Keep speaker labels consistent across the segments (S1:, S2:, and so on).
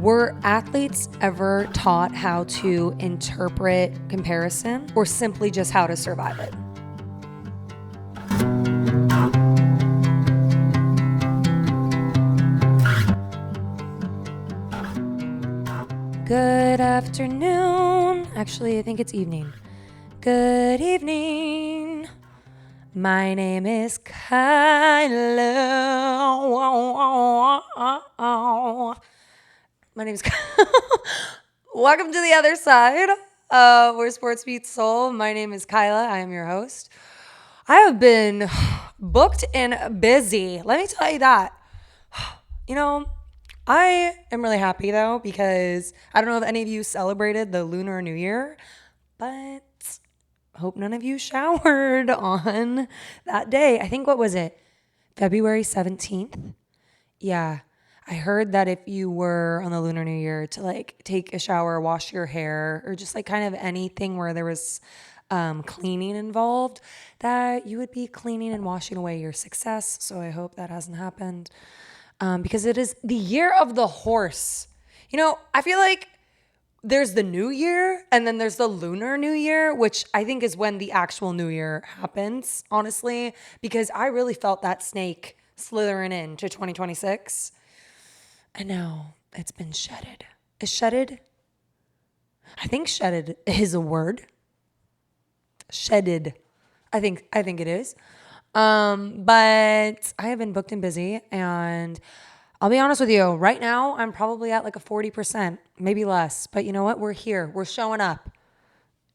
S1: Were athletes ever taught how to interpret comparison or simply just how to survive it? Good afternoon. Actually, I think it's evening. Good evening. My name is Kyla. My name is Welcome to the other side where sports meets soul. My name is Kyla. I am your host. I have been booked and busy. Let me tell you that. You know, I am really happy though because I don't know if any of you celebrated the Lunar New Year, but hope none of you showered on that day. I think, what was it? February 17th? Yeah. I heard that if you were on the Lunar New Year to like take a shower, wash your hair, or just like kind of anything where there was cleaning involved, that you would be cleaning and washing away your success. So I hope that hasn't happened because it is the year of the horse. You know, I feel like there's the new year and then there's the Lunar New Year, which I think is when the actual new year happens, honestly, because I really felt that snake slithering into 2026. And now it's been shedded. Is shedded? I think shedded is a word. Shedded. I think it is. But I have been booked and busy, and I'll be honest with you, right now I'm probably at like a 40%, maybe less. But you know what? We're here. We're showing up.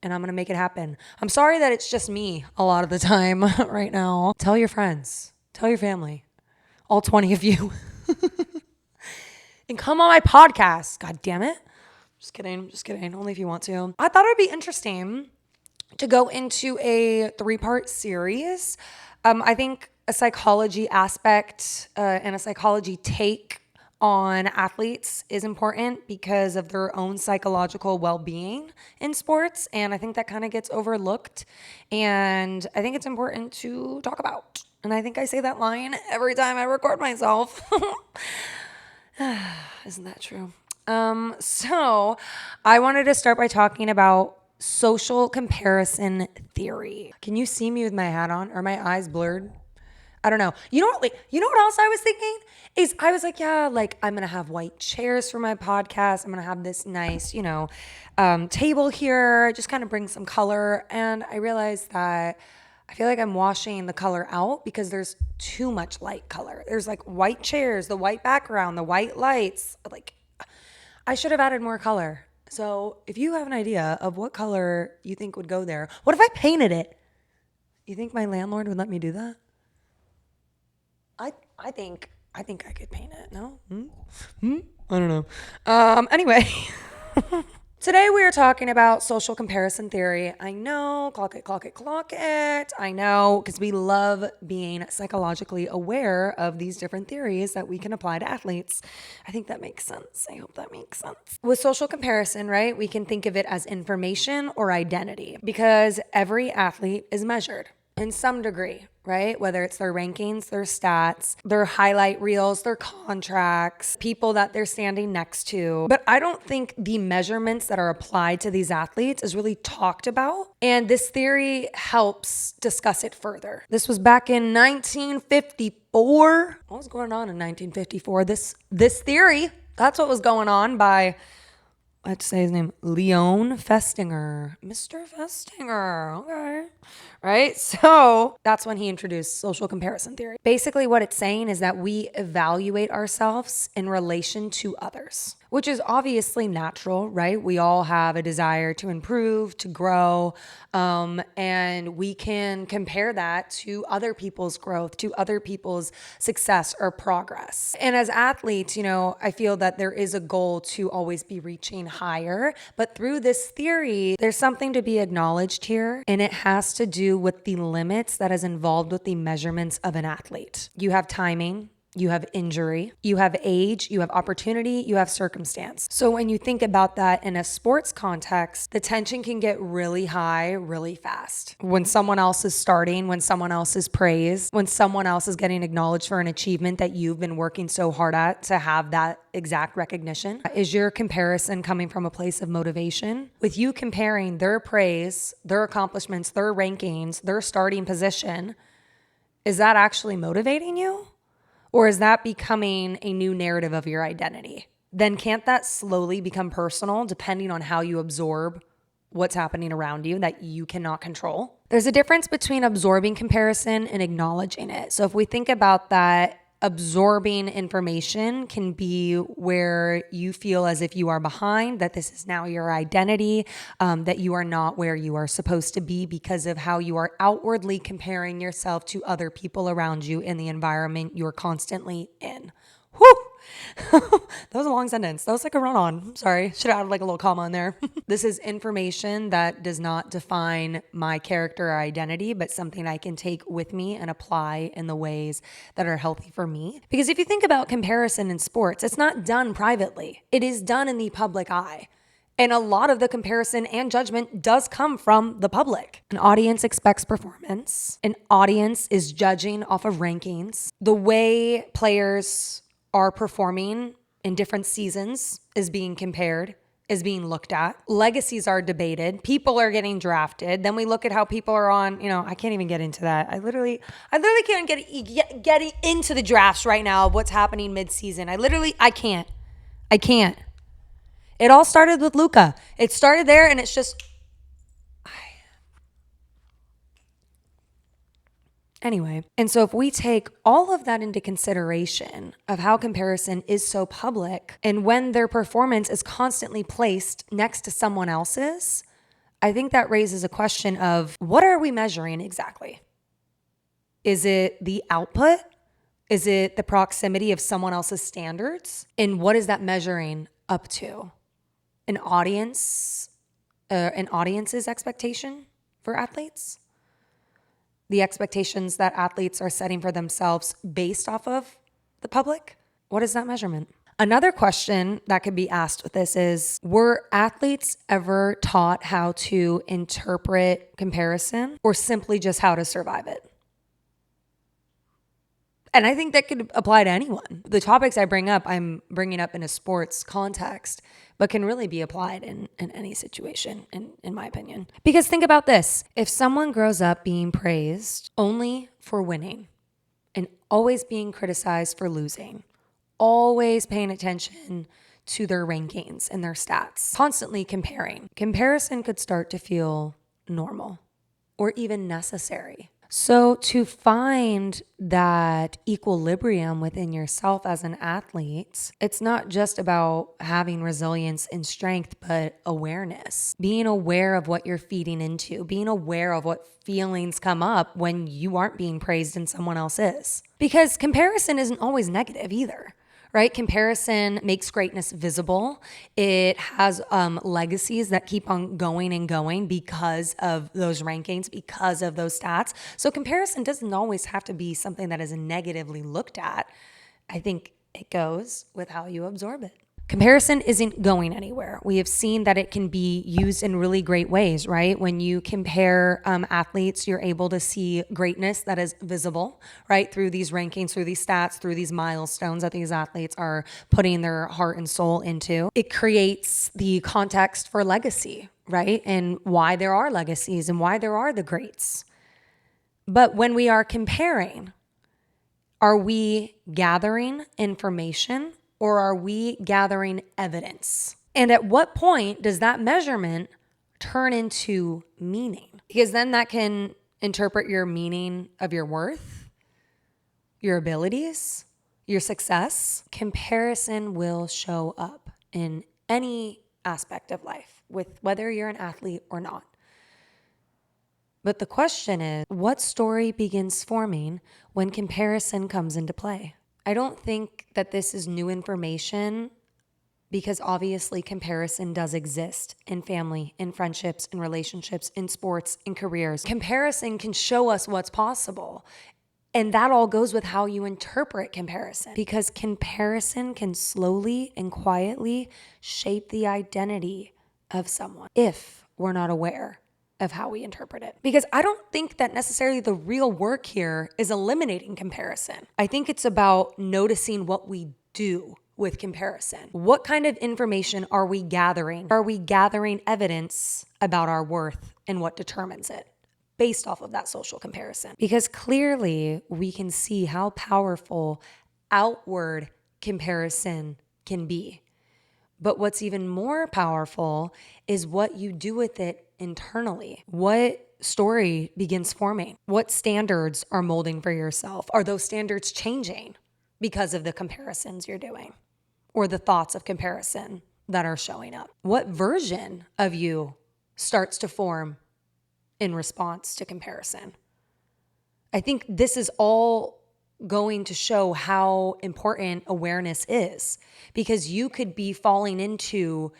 S1: And I'm going to make it happen. I'm sorry that it's just me a lot of the time right now. Tell your friends. Tell your family. All 20 of you. And come on my podcast. God damn it. Just kidding. Only if you want to. I thought it would be interesting to go into a 3-part series. I think a psychology aspect and a psychology take on athletes is important because of their own psychological well-being in sports. And I think that kind of gets overlooked. And I think it's important to talk about. And I think I say that line every time I record myself. Isn't that true? So I wanted to start by talking about social comparison theory. Can you see me with my hat on? Are my eyes blurred? I don't know. You know what else I was thinking? Is I was like, yeah, like I'm going to have white chairs for my podcast. I'm going to have this nice, table here, just kind of bring some color. And I realized that I feel like I'm washing the color out because there's too much light color. There's like white chairs, the white background, the white lights. Like I should have added more color. So if you have an idea of what color you think would go there, what if I painted it? You think my landlord would let me do that? I think I could paint it. No? I don't know. Anyway. Today we are talking about social comparison theory. I know, clock it. I know, because we love being psychologically aware of these different theories that we can apply to athletes. I think that makes sense. I hope that makes sense. With social comparison, right, we can think of it as information or identity because every athlete is measured in some degree, right? Whether it's their rankings, their stats, their highlight reels, their contracts, people that they're standing next to. But I don't think the measurements that are applied to these athletes is really talked about. And this theory helps discuss it further. This was back in 1954. What was going on in 1954? This theory, that's what was going on by, let's say his name, Leon Festinger. Mr. Festinger, okay. Right? So that's when he introduced social comparison theory. Basically what it's saying is that we evaluate ourselves in relation to others, which is obviously natural, right? We all have a desire to improve, to grow, and we can compare that to other people's growth, to other people's success or progress. And as athletes, I feel that there is a goal to always be reaching higher, but through this theory, there's something to be acknowledged here, and it has to do with the limits that is involved with the measurements of an athlete. You have timing, you have injury, you have age, you have opportunity, you have circumstance. So when you think about that in a sports context, the tension can get really high really fast. When someone else is starting, when someone else is praised, when someone else is getting acknowledged for an achievement that you've been working so hard at to have that exact recognition, is your comparison coming from a place of motivation? With you comparing their praise, their accomplishments, their rankings, their starting position, is that actually motivating you? Or is that becoming a new narrative of your identity? Then can't that slowly become personal depending on how you absorb what's happening around you that you cannot control? There's a difference between absorbing comparison and acknowledging it. So if we think about that, absorbing information can be where you feel as if you are behind, that this is now your identity, that you are not where you are supposed to be because of how you are outwardly comparing yourself to other people around you in the environment you're constantly in. Whew! That was a long sentence. That was like a run-on. I'm sorry. Should have added like a little comma in there. This is information that does not define my character or identity, but something I can take with me and apply in the ways that are healthy for me. Because if you think about comparison in sports, it's not done privately. It is done in the public eye. And a lot of the comparison and judgment does come from the public. An audience expects performance. An audience is judging off of rankings. The way players are performing in different seasons is being compared, is being looked at. Legacies are debated. People are getting drafted. Then we look at how people are on, I can't even get into that. I literally can't get into the drafts right now of what's happening mid-season. I can't. It all started with Luka. It started there and it's just, anyway. And so if we take all of that into consideration of how comparison is so public and when their performance is constantly placed next to someone else's, I think that raises a question of what are we measuring exactly? Is it the output? Is it the proximity of someone else's standards? And what is that measuring up to? An audience's expectation for athletes? The expectations that athletes are setting for themselves based off of the public? What is that measurement? Another question that could be asked with this is, were athletes ever taught how to interpret comparison or simply just how to survive it? And I think that could apply to anyone. The topics I bring up, I'm bringing up in a sports context, but can really be applied in any situation, in my opinion. Because think about this. If someone grows up being praised only for winning and always being criticized for losing, always paying attention to their rankings and their stats, constantly comparing, comparison could start to feel normal or even necessary. So to find that equilibrium within yourself as an athlete, it's not just about having resilience and strength, but awareness. Being aware of what you're feeding into, being aware of what feelings come up when you aren't being praised and someone else is. Because comparison isn't always negative either. Right? Comparison makes greatness visible. It has legacies that keep on going and going because of those rankings, because of those stats. So comparison doesn't always have to be something that is negatively looked at. I think it goes with how you absorb it. Comparison isn't going anywhere. We have seen that it can be used in really great ways, right? When you compare athletes, you're able to see greatness that is visible, right? Through these rankings, through these stats, through these milestones that these athletes are putting their heart and soul into. It creates the context for legacy, right? And why there are legacies and why there are the greats. But when we are comparing, are we gathering information or are we gathering evidence? And at what point does that measurement turn into meaning? Because then that can interpret your meaning of your worth, your abilities, your success. Comparison will show up in any aspect of life, with whether you're an athlete or not. But the question is, what story begins forming when comparison comes into play? I don't think that this is new information because obviously comparison does exist in family, in friendships, in relationships, in sports, in careers. Comparison can show us what's possible. And that all goes with how you interpret comparison, because comparison can slowly and quietly shape the identity of someone if we're not aware of how we interpret it. Because I don't think that necessarily the real work here is eliminating comparison. I think it's about noticing what we do with comparison. What kind of information are we gathering? Are we gathering evidence about our worth and what determines it based off of that social comparison? Because clearly we can see how powerful outward comparison can be. But what's even more powerful is what you do with it internally. What story begins forming? What standards are molding for yourself? Are those standards changing because of the comparisons you're doing or the thoughts of comparison that are showing up? What version of you starts to form in response to comparison? I think this is all going to show how important awareness is, because you could be falling into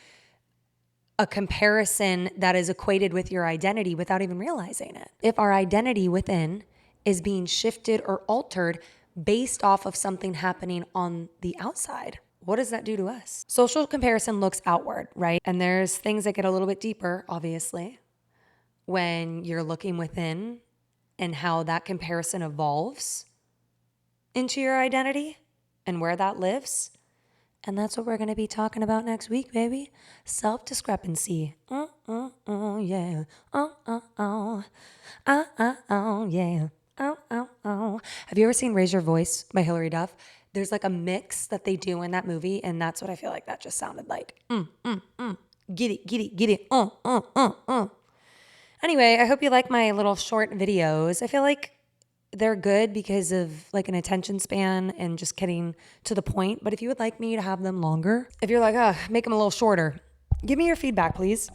S1: a comparison that is equated with your identity without even realizing it. If our identity within is being shifted or altered based off of something happening on the outside, what does that do to us? Social comparison looks outward, right? And there's things that get a little bit deeper, obviously, when you're looking within and how that comparison evolves into your identity and where that lives. And that's what we're going to be talking about next week, baby. Self-discrepancy. Yeah. Yeah. Have you ever seen Raise Your Voice by Hilary Duff? There's like a mix that they do in that movie, and that's what I feel like that just sounded like. Get it, get it, get it. Anyway, I hope you like my little short videos. I feel like they're good because of like an attention span and just getting to the point. But if you would like me to have them longer, if you're like, make them a little shorter, give me your feedback, please.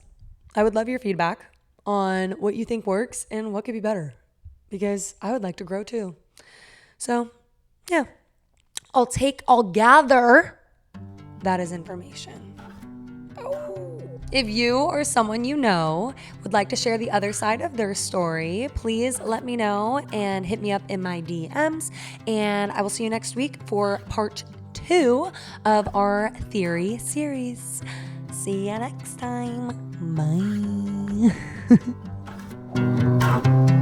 S1: I would love your feedback on what you think works and what could be better, because I would like to grow too. So yeah, I'll gather that as information. If you or someone you know would like to share the other side of their story, please let me know and hit me up in my DMs. And I will see you next week for part 2 of our theory series. See you next time. Bye.